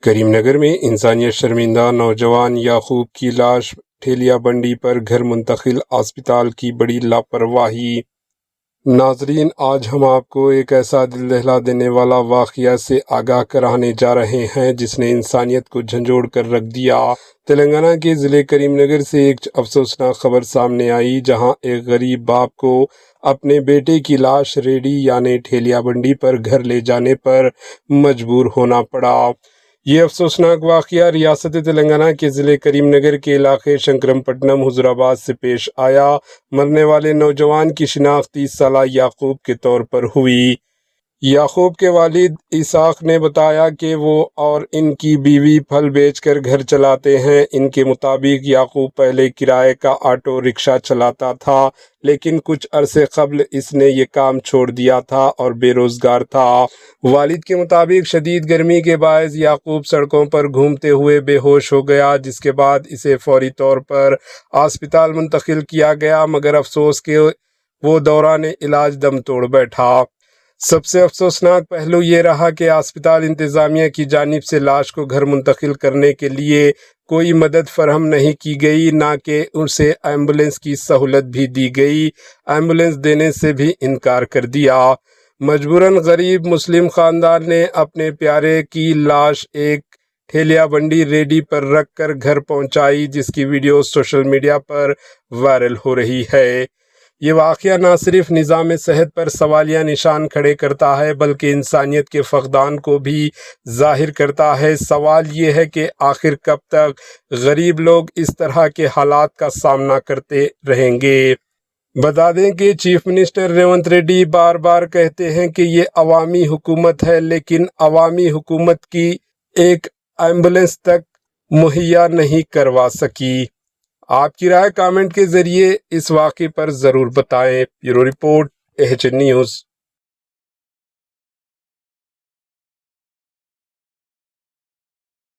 کریم نگر میں انسانیت شرمندہ نوجوان یعقوب کی لاش ٹھیلیا بنڈی پر گھر منتقل، اسپتال کی بڑی لاپرواہی۔ ناظرین، آج ہم آپ کو ایک ایسا دل دہلا دینے والا واقعہ سے آگاہ کرانے جا رہے ہیں جس نے انسانیت کو جھنجھوڑ کر رکھ دیا۔ تلنگانہ کے ضلع کریم نگر سے ایک افسوسناک خبر سامنے آئی، جہاں ایک غریب باپ کو اپنے بیٹے کی لاش ریڈی یعنی ٹھیلیا بنڈی پر گھر لے جانے پر مجبور ہونا پڑا۔ یہ افسوسناک واقعہ ریاست تلنگانہ کے ضلع کریم نگر کے علاقے شنکرم پٹنم حضرآباد سے پیش آیا۔ مرنے والے نوجوان کی شناخت 30 سالہ یعقوب کے طور پر ہوئی۔ یعقوب کے والد اسحاق نے بتایا کہ وہ اور ان کی بیوی پھل بیچ کر گھر چلاتے ہیں۔ ان کے مطابق یعقوب پہلے کرائے کا آٹو رکشہ چلاتا تھا، لیکن کچھ عرصے قبل اس نے یہ کام چھوڑ دیا تھا اور بے روزگار تھا۔ والد کے مطابق شدید گرمی کے باعث یعقوب سڑکوں پر گھومتے ہوئے بے ہوش ہو گیا، جس کے بعد اسے فوری طور پر اسپتال منتقل کیا گیا، مگر افسوس کہ وہ دوران علاج دم توڑ بیٹھا۔ سب سے افسوسناک پہلو یہ رہا کہ اسپتال انتظامیہ کی جانب سے لاش کو گھر منتقل کرنے کے لیے کوئی مدد فراہم نہیں کی گئی، نہ کہ اسے ایمبولینس کی سہولت بھی دی گئی۔ ایمبولینس دینے سے بھی انکار کر دیا۔ مجبوراً غریب مسلم خاندان نے اپنے پیارے کی لاش ایک ٹھیلیا بنڈی ریڈی پر رکھ کر گھر پہنچائی، جس کی ویڈیو سوشل میڈیا پر وائرل ہو رہی ہے۔ یہ واقعہ نہ صرف نظام صحت پر سوالیہ نشان کھڑے کرتا ہے بلکہ انسانیت کے فقدان کو بھی ظاہر کرتا ہے۔ سوال یہ ہے کہ آخر کب تک غریب لوگ اس طرح کے حالات کا سامنا کرتے رہیں گے؟ بتا دیں کہ چیف منسٹر ریونت ریڈی بار بار کہتے ہیں کہ یہ عوامی حکومت ہے، لیکن عوامی حکومت کی ایک ایمبولینس تک مہیا نہیں کروا سکی۔ آپ کی رائے کامنٹ کے ذریعے اس واقعے پر ضرور بتائیں۔ Bureau report, AHN news.